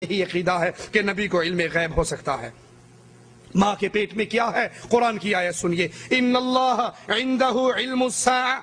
یہی عقیدہ ہے کہ نبی کو علم غیب ہو سکتا ہے۔ ماں کے پیٹ میں کیا ہے؟ قرآن کی آیت سنیے، ان اللہ عندہ علم الساعہ،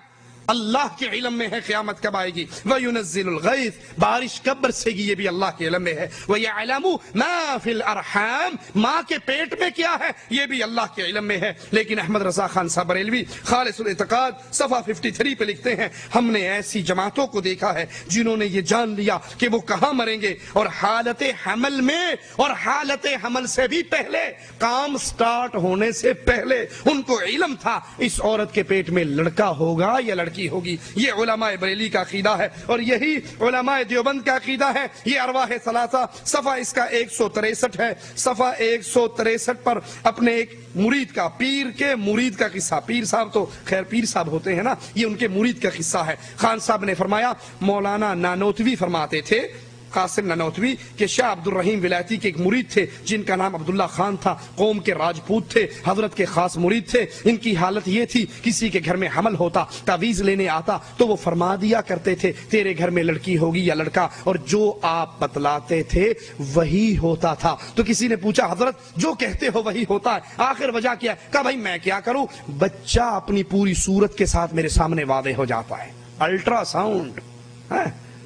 اللہ کے علم میں ہے قیامت کب آئے گی، وَيُنَزِّلُ الْغَيْثَ، بارش کب برسے گی یہ بھی اللہ کے علم میں ہے، وَيَعْلَمُ مَا فِي الْأَرْحَامِ، ماں کے پیٹ میں کیا ہے یہ بھی اللہ کے علم میں ہے۔ لیکن احمد رضا خان صاحب بریلوی خالص الاعتقاد صفحہ 53 پہ لکھتے ہیں، ہم نے ایسی جماعتوں کو دیکھا ہے جنہوں نے یہ جان لیا کہ وہ کہاں مریں گے، اور حالت حمل میں اور حالت حمل سے بھی پہلے، کام سٹارٹ ہونے سے پہلے ان کو علم تھا اس عورت کے پیٹ میں لڑکا ہوگا یا لڑکی ہوگی۔ یہ علماء بریلی کا عقیدہ ہے، اور یہی علماء دیوبند کا عقیدہ ہے۔ یہ ارواح ثلاثہ صفحہ اس کا 163 ہے، صفحہ 163 پر اپنے ایک مرید کا، پیر کے مرید کا قصہ، پیر صاحب تو خیر پیر صاحب ہوتے ہیں نا، یہ ان کے مرید کا قصہ ہے۔ خان صاحب نے فرمایا، مولانا نانوتوی فرماتے تھے، قاسم نانوتوی، کہ شاہ عبد الرحیم ولایتی کے ایک مرید تھے جن کا نام عبداللہ خان تھا، قوم کے راجپوت تھے، حضرت کے خاص مرید تھے۔ ان کی حالت یہ تھی، کسی کے گھر میں حمل ہوتا، تعویذ لینے آتا تو وہ فرما دیا کرتے تھے تیرے گھر میں لڑکی ہوگی یا لڑکا، اور جو آپ بتلاتے تھے وہی ہوتا تھا۔ تو کسی نے پوچھا، حضرت جو کہتے ہو وہی ہوتا ہے، آخر وجہ کیا ہے؟ کہا بھائی میں کیا کروں، بچہ اپنی پوری صورت کے ساتھ میرے سامنے واضح ہو جاتا ہے، الٹرا ساؤنڈ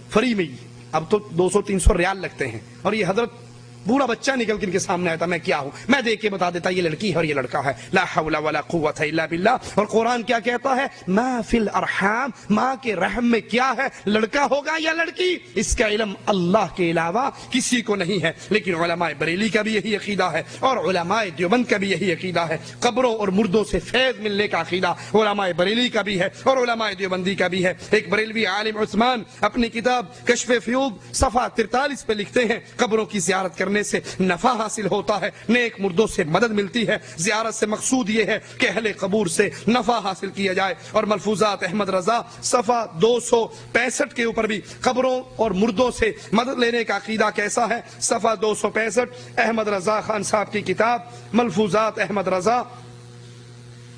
فری میں، اب تو 200-300 ریال لگتے ہیں، اور یہ حضرت پورا بچہ نکل کے ان کے سامنے آتا، میں کیا ہوں، میں دیکھ کے بتا دیتا یہ لڑکی ہے اور یہ لڑکا ہے، لا حول ولا قوت الا باللہ۔ اور قرآن کیا کہتا ہے، ما فی الارحام، ماں کے رحم میں کیا ہے، لڑکا ہوگا یا لڑکی، اس کا علم اللہ کے علاوہ کسی کو نہیں ہے۔ لیکن علماء بریلی کا بھی یہی عقیدہ ہے، اور علماء دیوبند کا بھی یہی عقیدہ ہے۔ قبروں اور مردوں سے فیض ملنے کا عقیدہ علماء بریلی کا بھی ہے اور علماء دیوبندی کا بھی ہے۔ ایک بریلوی عالم عثمان اپنی کتاب کشف فیوض صفحہ 43 پہ لکھتے ہیں، قبروں کی زیارت کرنے سے نفع حاصل ہوتا ہے، نیک مردوں سے مدد ملتی ہے، زیارت سے مقصود یہ ہے کہ اہل قبور سے نفع حاصل کیا جائے۔ اور ملفوظات احمد رضا صفحہ 265 کے اوپر بھی قبروں اور مردوں سے مدد لینے کا عقیدہ کیسا ہے، صفحہ 265 احمد رضا خان صاحب کی کتاب ملفوظات احمد رضا،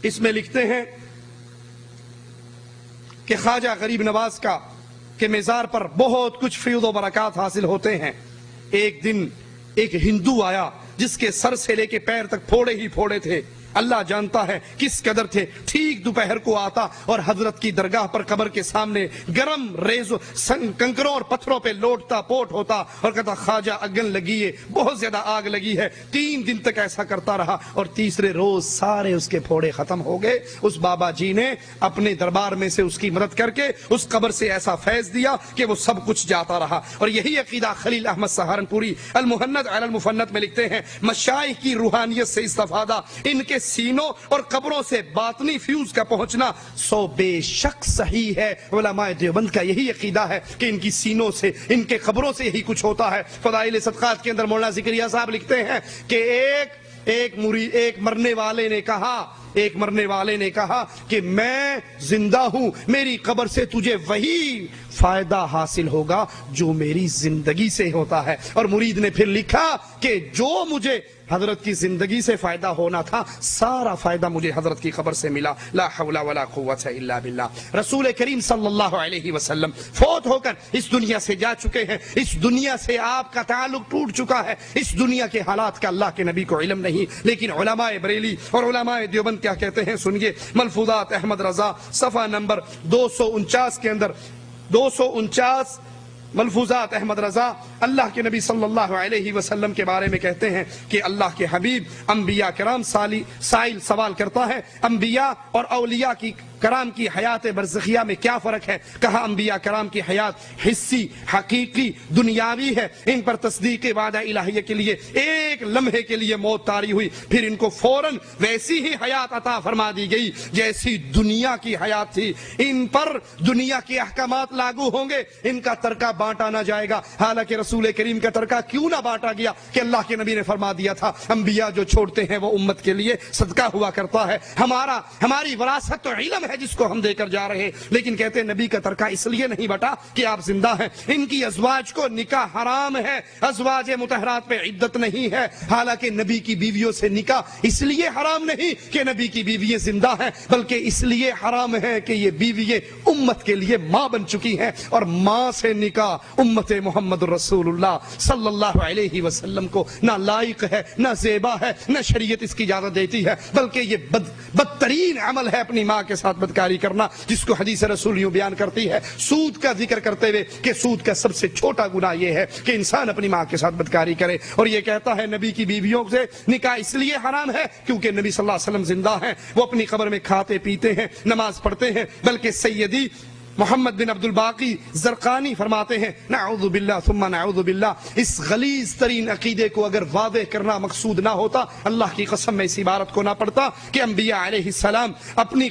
اس میں لکھتے ہیں کہ خواجہ غریب نواز کا کہ مزار پر بہت کچھ فیض و برکات حاصل ہوتے ہیں۔ ایک دن ایک ہندو آیا جس کے سر سے لے کے پیر تک پھوڑے ہی پھوڑے تھے، اللہ جانتا ہے کس قدر تھے۔ ٹھیک دوپہر کو آتا اور حضرت کی درگاہ پر قبر کے سامنے گرم ریز کنکروں اور پتھروں پہ لوٹتا پوٹ ہوتا اور کہتا، خواجہ اگن لگی ہے، بہت زیادہ آگ لگی ہے۔ 3 دن تک ایسا کرتا رہا، اور تیسرے روز سارے اس کے پھوڑے ختم ہو گئے۔ اس بابا جی نے اپنے دربار میں سے اس کی مدد کر کے اس قبر سے ایسا فیض دیا کہ وہ سب کچھ جاتا رہا۔ اور یہی عقیدہ خلیل احمد سہارنپوری المہند علی المفند میں لکھتے ہیں، مشائخ کی روحانیت سے استفادہ، ان کے سینوں اور قبروں سے باطنی فیوز کا پہنچنا 100 بے شک صحیح ہے۔ علماء دیوبند کا یہی عقیدہ ہے کہ ان کی سینوں سے، ان کے قبروں سے یہی کچھ ہوتا ہے۔ فضائل صدقات کے اندر مولانا زکریا صاحب لکھتے ہیں کہ ایک مرنے والے نے کہا کہ میں زندہ ہوں، میری قبر سے تجھے وہی فائدہ حاصل ہوگا جو میری زندگی سے ہوتا ہے۔ اور مرید نے پھر لکھا کہ جو مجھے حضرت کی زندگی سے فائدہ ہونا تھا، سارا فائدہ مجھے حضرت کی قبر سے ملا، لا حول ولا قوت الا باللہ۔ رسول کریم صلی اللہ علیہ وسلم فوت ہو کر اس دنیا سے جا چکے ہیں، اس دنیا سے آپ کا تعلق ٹوٹ چکا ہے، اس دنیا کے حالات کا اللہ کے نبی کو علم نہیں۔ لیکن علماء بریلی اور علماء دیوبند کیا کہتے ہیں سنیے، ملفوظات احمد رضا صفحہ نمبر 249 کے اندر 249 ملفوظات احمد رضا اللہ کے نبی صلی اللہ علیہ وسلم کے بارے میں کہتے ہیں کہ اللہ کے حبیب انبیاء کرام، سائل سوال کرتا ہے انبیاء اور اولیاء کی کرام کی حیات برزخیہ میں کیا فرق ہے؟ کہا انبیاء کرام کی حیات حسی، حقیقی، دنیاوی ہے، ان پر تصدیق وعدہ الہیہ کے لیے ایک لمحے کے لیے موت طاری ہوئی، پھر ان کو فوراً ویسی ہی حیات عطا فرما دی گئی جیسی دنیا کی حیات تھی۔ ان پر دنیا کے احکامات لاگو ہوں گے، ان کا ترکہ بانٹا نہ جائے گا۔ حالانکہ رسول کریم کا ترکہ کیوں نہ بانٹا گیا کہ اللہ کے نبی نے فرما دیا تھا انبیاء جو چھوڑتے ہیں وہ امت کے لیے صدقہ ہوا کرتا ہے۔ ہماری وراثت تو علم ہے جس کو ہم دے کر جا رہے ہیں، لیکن کہتے ہیں نبی کا ترکہ اس لیے نہیں بٹا کہ آپ زندہ ہیں، ان کی ازواج کو نکاح حرام ہے، ازواج مطہرات پہ عدت نہیں ہے، حالانکہ نبی کی بیویوں سے نکاح اس لیے حرام نہیں کہ نبی کی بیوییں زندہ ہیں، بلکہ اس لیے حرام ہے کہ یہ بیوییں امت کے لیے ماں بن چکی ہیں، اور ماں سے نکاح امت محمد رسول اللہ صلی اللہ علیہ وسلم کو نہ لائق ہے، نہ زیبا ہے، نہ شریعت اس کی اجازت دیتی ہے، بلکہ یہ بدترین عمل ہے اپنی ماں کے ساتھ بدکاری کرنا، جس کو حدیث رسول یوں بیان کرتی ہے سود کا ذکر کرتے ہوئے کہ سود کا سب سے چھوٹا گناہ یہ ہے کہ انسان اپنی ماں کے ساتھ بدکاری کرے، اور یہ کہتا ہے نبی کی بیویوں سے نکاح اس لیے حرام ہے کیونکہ نبی صلی اللہ علیہ وسلم زندہ ہیں، وہ اپنی قبر میں کھاتے پیتے ہیں، نماز پڑھتے ہیں، بلکہ سیدی محمد بن عبد الباقی زرقانی فرماتے ہیں نعوذ باللہ ثم نعوذ باللہ، اس غلیظ ترین عقیدے کو اگر واضح کرنا مقصود نہ ہوتا، اللہ کی قسم میں اس عبارت کو نہ پڑھتا کہ انبیاء علیہ السلام اپنی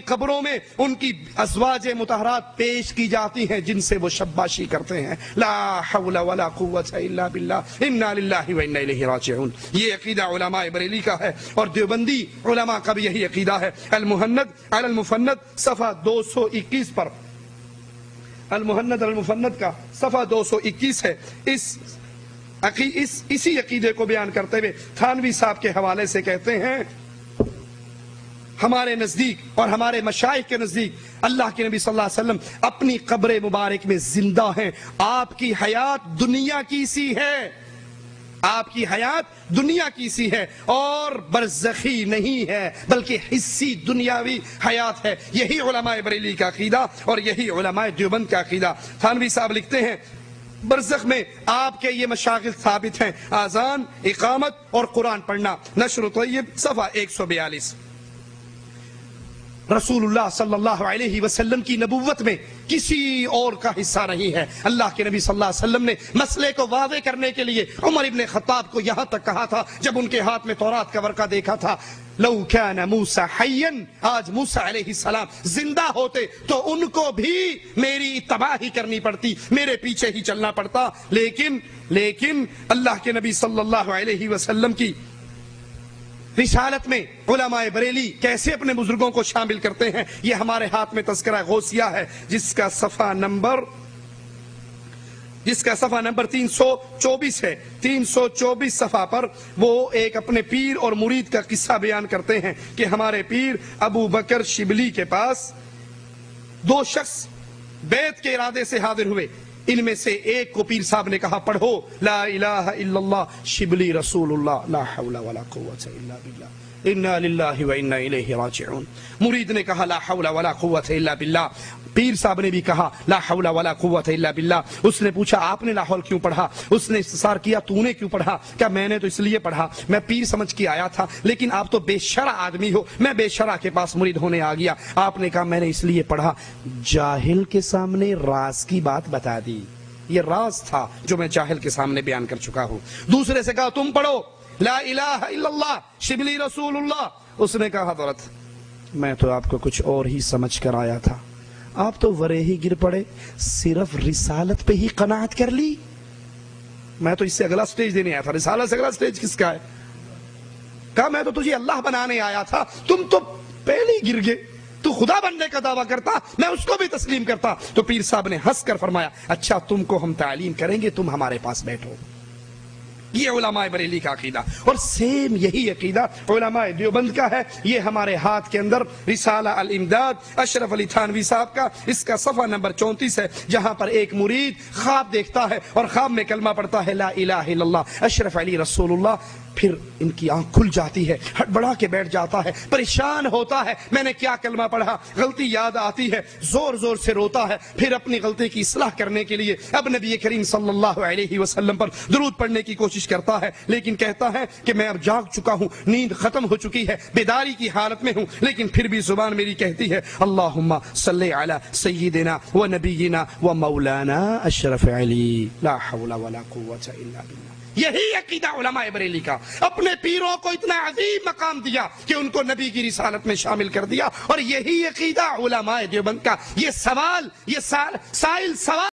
قبروں میں ان کی ازواج مطہرات پیش کی جاتی ہیں جن سے وہ شباشی کرتے ہیں، لا حول ولا قوت الا باللہ، انا للہ و انا الیہ راجعون۔ یہ عقیدہ علماء بریلی کا ہے، اور دیوبندی علماء کا بھی یہی عقیدہ ہے۔ المہند علی المفند صفحہ 221 پر، المہند المفند کا صفحہ 221 ہے، اسی عقیدے کو بیان کرتے ہوئے تھانوی صاحب کے حوالے سے کہتے ہیں ہمارے نزدیک اور ہمارے مشائخ کے نزدیک اللہ کے نبی صلی اللہ علیہ وسلم اپنی قبر مبارک میں زندہ ہیں، آپ کی حیات دنیا کی سی ہے، آپ کی حیات دنیا کی سی ہے اور برزخی نہیں ہے بلکہ حصی دنیاوی حیات ہے۔ یہی علماء بریلی کا عقیدہ اور یہی علماء دیوبند کا عقیدہ۔ تھانوی صاحب لکھتے ہیں برزخ میں آپ کے یہ مشاغل ثابت ہیں، اذان، اقامت اور قرآن پڑھنا۔ نشر طیب صفحہ 142۔ رسول اللہ صلی اللہ علیہ وسلم کی نبوت میں کسی اور کا حصہ نہیں ہے۔ اللہ کے نبی صلی اللہ علیہ وسلم نے مسئلے کو واضح کرنے کے لیے عمر ابن خطاب کو یہاں تک کہا تھا جب ان کے ہاتھ میں تورات کا ورقہ دیکھا تھا، لو کان موسیٰ حیاً، آج موسیٰ علیہ السلام زندہ ہوتے تو ان کو بھی میری اتباع ہی کرنی پڑتی، میرے پیچھے ہی چلنا پڑتا، لیکن اللہ کے نبی صلی اللہ علیہ وسلم کی رسالت میں علماء بریلی کیسے اپنے بزرگوں کو شامل کرتے ہیں، یہ ہمارے ہاتھ میں تذکرہ غوثیہ ہے جس کا صفحہ نمبر 324 ہے۔ 324 صفحہ پر وہ ایک اپنے پیر اور مرید کا قصہ بیان کرتے ہیں کہ ہمارے پیر ابو بکر شبلی کے پاس 2 شخص بیعت کے ارادے سے حاضر ہوئے، ان میں سے ایک کو پیر صاحب نے کہا پڑھو لا الہ الا اللہ شبلی رسول اللہ لا حول ولا قوت الا باللہ انا للہ و انا الیہ راجعون۔ مرید نے کہا لا حول ولا قوت الا باللہ، پیر صاحب نے بھی کہا لا حول ولا قوت الا باللہ۔ اس نے پوچھا آپ نے لا حول کیوں پڑھا؟ اس نے استفسار کیا تو نے کیوں پڑھا؟ کہ میں نے تو اس لیے پڑھا، میں پیر سمجھ کے آیا تھا لیکن آپ تو بے شرع آدمی ہو، میں بے شرع کے پاس مرید ہونے آ گیا۔ آپ نے کہا میں نے اس لیے پڑھا، جاہل کے سامنے راز کی بات بتا دی، یہ راز تھا جو میں جاہل کے سامنے بیان کر چکا ہوں۔ دوسرے سے کہا تم پڑھو لا الہ الا اللہ شبلی رسول اللہ، اس نے کہا حضرت میں تو آپ کو کچھ اور ہی سمجھ کر آیا تھا، آپ تو ورے ہی گر پڑے، صرف رسالت پہ ہی قناعت کر لی، میں تو اس سے اگلا سٹیج دینے آیا تھا، رسالت سے اگلا سٹیج کس کا ہے؟ کہا میں تو تجھے اللہ بنانے آیا تھا، تم تو پہلے ہی گر گئے، تو خدا بننے کا دعویٰ کرتا میں اس کو بھی تسلیم کرتا۔ تو پیر صاحب نے ہنس کر فرمایا اچھا تم کو ہم تعلیم کریں گے، تم ہمارے پاس بیٹھو۔ یہ علماء بریلی کا عقیدہ، اور سیم یہی عقیدہ علماء دیوبند کا ہے۔ یہ ہمارے ہاتھ کے اندر رسالہ الامداد اشرف علی تھانوی صاحب کا، اس کا صفحہ نمبر 34 ہے، جہاں پر ایک مرید خواب دیکھتا ہے اور خواب میں کلمہ پڑھتا ہے لا الہ الا اللہ اشرف علی رسول اللہ، پھر ان کی آنکھ کھل جاتی ہے، ہڑبڑا کے بیٹھ جاتا ہے، پریشان ہوتا ہے میں نے کیا کلمہ پڑھا، غلطی یاد آتی ہے، زور زور سے روتا ہے، پھر اپنی غلطی کی اصلاح کرنے کے لیے اب نبی کریم صلی اللہ علیہ وسلم پر درود پڑھنے کی کوشش کرتا ہے، لیکن کہتا ہے کہ میں اب جاگ چکا ہوں، نیند ختم ہو چکی ہے، بیداری کی حالت میں ہوں، لیکن پھر بھی زبان میری کہتی ہے اللہم صلی علی سیدنا و نبینا و مولانا اشرف علی لا حول ولا قوت الا باللہ۔ یہی عقیدہ علماء بریلی کا، اپنے پیروں کو اتنا عظیم مقام دیا کہ ان کو نبی کی رسالت میں شامل کر دیا، اور یہی عقیدہ علماء دیوبند کا۔ یہ سائل سوال